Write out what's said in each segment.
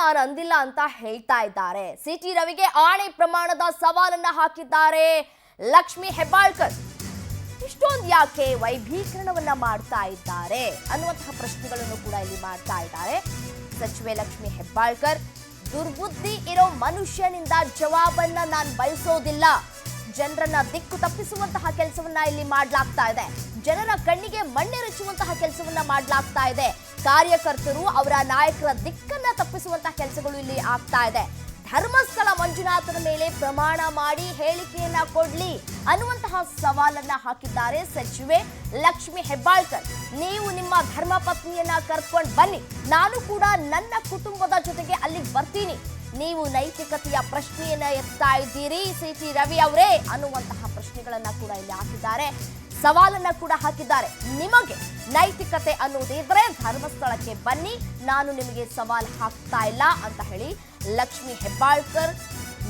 ನಾನು ಅಂದಿಲ್ಲ ಅಂತ ಹೇಳ್ತಾ ಇದ್ದಾರೆ. ಸಿಟಿ ರವಿಗೆ ಆಣೆ ಪ್ರಮಾಣದ ಸವಾಲನ್ನ ಹಾಕಿದ್ದಾರೆ ಲಕ್ಷ್ಮಿ ಹೆಬ್ಬಾಳ್ಕರ್. ಇಷ್ಟೊಂದು ಯಾಕೆ ವೈಭೀಕರಣವನ್ನ ಮಾಡ್ತಾ ಇದ್ದಾರೆ ಅನ್ನುವಂತಹ ಪ್ರಶ್ನೆಗಳನ್ನು ಕೂಡ ಇಲ್ಲಿ ಮಾಡ್ತಾ ಇದ್ದಾರೆ ಸಚಿವೆ ಲಕ್ಷ್ಮಿ ಹೆಬ್ಬಾಳ್ಕರ್. ದುರ್ಬುದ್ಧಿ ಇರೋ ಮನುಷ್ಯನಿಂದ ಜವಾಬನ್ನ ನಾನು ಬಯಸೋದಿಲ್ಲ. ಜನರನ್ನ ದಿಕ್ಕು ತಪ್ಪಿಸುವಂತಹ ಕೆಲಸವನ್ನ ಇಲ್ಲಿ ಮಾಡಲಾಗ್ತಾ ಇದೆ. ಜನರ ಕಣ್ಣಿಗೆ ಮಣ್ಣೆರಚುವಂತಹ ಕೆಲಸವನ್ನ ಮಾಡಲಾಗ್ತಾ ಇದೆ. ಕಾರ್ಯಕರ್ತರು ಅವರ ನಾಯಕರ ದಿಕ್ಕನ್ನ ತಪ್ಪಿಸುವಂತಹ ಕೆಲಸಗಳು ಇಲ್ಲಿ ಆಗ್ತಾ ಇದೆ. ಧರ್ಮಸ್ಥಳ ಮಂಜುನಾಥನ ಮೇಲೆ ಪ್ರಮಾಣ ಮಾಡಿ ಹೇಳಿಕೆಯನ್ನ ಕೊಡ್ಲಿ ಅನ್ನುವಂತಹ ಸವಾಲನ್ನ ಹಾಕಿದ್ದಾರೆ ಸಚಿವೆ ಲಕ್ಷ್ಮಿ ಹೆಬ್ಬಾಳ್ಕರ್. ನೀವು ನಿಮ್ಮ ಧರ್ಮ ಪತ್ನಿಯನ್ನ ಕರ್ಕೊಂಡು ಬನ್ನಿ, ನಾನು ಕೂಡ ನನ್ನ ಕುಟುಂಬದ ಜೊತೆಗೆ ಅಲ್ಲಿಗೆ ಬರ್ತೀನಿ. ನೀವು ನೈತಿಕತೆಯ ಪ್ರಶ್ನೆಯನ್ನ ಎತ್ತಾ ಇದ್ದೀರಿ ಸಿಟಿ ರವಿ ಅವರೇ ಅನ್ನುವಂತಹ ಪ್ರಶ್ನೆಗಳನ್ನ ಕೂಡ ಇಲ್ಲಿ ಹಾಕಿದ್ದಾರೆ. ಸವಾಲನ್ನ ಕೂಡ ಹಾಕಿದ್ದಾರೆ. ನಿಮಗೆ ನೈತಿಕತೆ ಅನ್ನೋದಿದ್ರೆ ಧರ್ಮಸ್ಥಳಕ್ಕೆ ಬನ್ನಿ, ನಾನು ನಿಮಗೆ ಸವಾಲು ಹಾಕ್ತಾ ಇಲ್ಲ ಅಂತ ಹೇಳಿ ಲಕ್ಷ್ಮಿ ಹೆಬ್ಬಾಳ್ಕರ್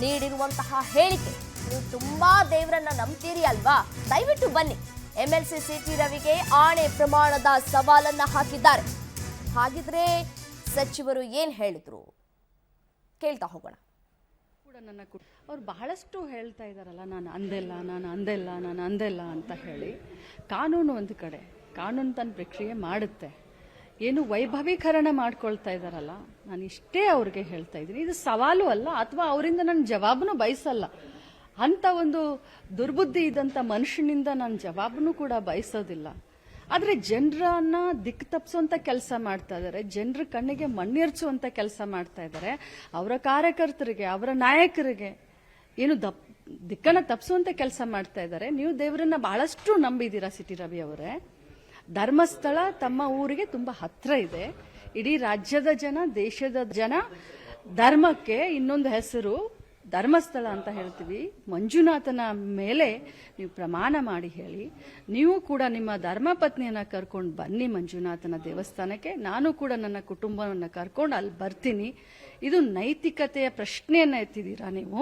ನೀಡಿರುವಂತಹ ಹೇಳಿಕೆ. ನೀವು ತುಂಬಾ ದೇವರನ್ನ ನಂಬ್ತೀರಿ ಅಲ್ವಾ, ದಯವಿಟ್ಟು ಬನ್ನಿ. MLC ಸಿಟಿ ರವಿಗೆ ಆಣೆ ಪ್ರಮಾಣದ ಸವಾಲನ್ನ ಹಾಕಿದ್ದಾರೆ. ಹಾಗಿದ್ರೆ ಸಚಿವರು ಏನ್ ಹೇಳಿದ್ರು ಕೇಳ್ತಾ ಹೋಗೋಣ. ಅವ್ರು ಬಹಳಷ್ಟು ಹೇಳ್ತಾ ಇದ್ದಾರಲ್ಲ, ನಾನು ಅಂದೆಲ್ಲ ಅಂತ ಹೇಳಿ. ಕಾನೂನು ಒಂದು ಕಡೆ, ಕಾನೂನು ತನ್ನ ಪ್ರಕ್ರಿಯೆ ಮಾಡುತ್ತೆ. ಏನು ವೈಭವೀಕರಣ ಮಾಡ್ಕೊಳ್ತಾ ಇದ್ದಾರಲ್ಲ, ನಾನು ಇಷ್ಟೇ ಅವ್ರಿಗೆ ಹೇಳ್ತಾ ಇದ್ದೀನಿ, ಇದು ಸವಾಲು ಅಲ್ಲ, ಅಥವಾ ಅವರಿಂದ ನನ್ನ ಜವಾಬನ್ನು ಬಯಸಲ್ಲ. ಅಂತ ಒಂದು ದುರ್ಬುದ್ಧಿ ಇದ್ದಂಥ ಮನುಷ್ಯನಿಂದ ನಾನು ಜವಾಬನ್ನು ಕೂಡ ಬಯಸೋದಿಲ್ಲ. ಆದರೆ ಜನರನ್ನ ದಿಕ್ಕು ತಪ್ಪಿಸುವಂತ ಕೆಲಸ ಮಾಡ್ತಾ ಇದ್ದಾರೆ, ಜನರ ಕಣ್ಣಿಗೆ ಮಣ್ಣೆರ್ಚುವಂತ ಕೆಲಸ ಮಾಡ್ತಾ ಇದ್ದಾರೆ. ಅವರ ಕಾರ್ಯಕರ್ತರಿಗೆ, ಅವರ ನಾಯಕರಿಗೆ ಏನು ದಿಕ್ಕನ್ನ ತಪ್ಪಿಸುವಂತ ಕೆಲಸ ಮಾಡ್ತಾ ಇದ್ದಾರೆ. ನೀವು ದೇವರನ್ನ ಬಹಳಷ್ಟು ನಂಬಿದ್ದೀರಾ ಸಿಟಿ ರವಿ ಅವರೇ. ಧರ್ಮಸ್ಥಳ ತಮ್ಮ ಊರಿಗೆ ತುಂಬಾ ಹತ್ರ ಇದೆ. ಇಡೀ ರಾಜ್ಯದ ಜನ, ದೇಶದ ಜನ ಧರ್ಮಕ್ಕೆ ಇನ್ನೊಂದು ಹೆಸರು ಧರ್ಮಸ್ಥಳ ಅಂತ ಹೇಳ್ತೀವಿ. ಮಂಜುನಾಥನ ಮೇಲೆ ನೀವು ಪ್ರಮಾಣ ಮಾಡಿ ಹೇಳಿ, ನೀವು ಕೂಡ ನಿಮ್ಮ ಧರ್ಮಪತ್ನಿಯನ್ನ ಕರ್ಕೊಂಡು ಬನ್ನಿ ಮಂಜುನಾಥನ ದೇವಸ್ಥಾನಕ್ಕೆ, ನಾನು ಕೂಡ ನನ್ನ ಕುಟುಂಬವನ್ನು ಕರ್ಕೊಂಡು ಅಲ್ಲಿ ಬರ್ತೀನಿ. ಇದು ನೈತಿಕತೆಯ ಪ್ರಶ್ನೆಯನ್ನ ಎತ್ತಿದ್ದೀರಾ ನೀವು.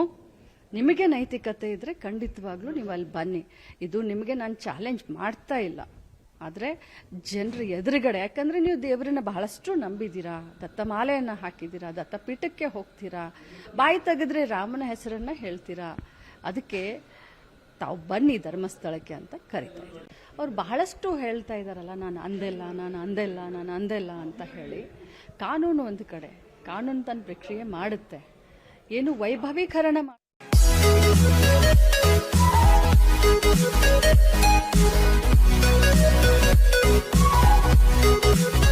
ನಿಮಗೆ ನೈತಿಕತೆ ಇದ್ರೆ ಖಂಡಿತವಾಗ್ಲೂ ನೀವು ಅಲ್ಲಿ ಬನ್ನಿ. ಇದು ನಿಮಗೆ ನಾನು ಚಾಲೆಂಜ್ ಮಾಡ್ತಾ ಇಲ್ಲ, ಆದರೆ ಜನರ ಎದುರುಗಡೆ, ಯಾಕಂದ್ರೆ ನೀವು ದೇವರನ್ನ ಬಹಳಷ್ಟು ನಂಬಿದ್ದೀರಾ, ದತ್ತಮಾಲೆಯನ್ನ ಹಾಕಿದ್ದೀರಾ, ದತ್ತಪೀಠಕ್ಕೆ ಹೋಗ್ತೀರಾ, ಬಾಯಿ ತೆಗೆದ್ರೆ ರಾಮನ ಹೆಸರನ್ನ ಹೇಳ್ತೀರಾ. ಅದಕ್ಕೆ ತಾವು ಬನ್ನಿ ಧರ್ಮಸ್ಥಳಕ್ಕೆ ಅಂತ ಕರೀತಾ ಇದ್ದಾರೆ. ಅವ್ರು ಬಹಳಷ್ಟು ಹೇಳ್ತಾ ಇದ್ದಾರಲ್ಲ, ನಾನು ಅಂದೆಲ್ಲ ಅಂತ ಹೇಳಿ. ಕಾನೂನು ಒಂದು ಕಡೆ, ಕಾನೂನು ತನ್ನ ಪ್ರಕ್ರಿಯೆ ಮಾಡುತ್ತೆ. ಏನು ವೈಭವೀಕರಣ Thank you.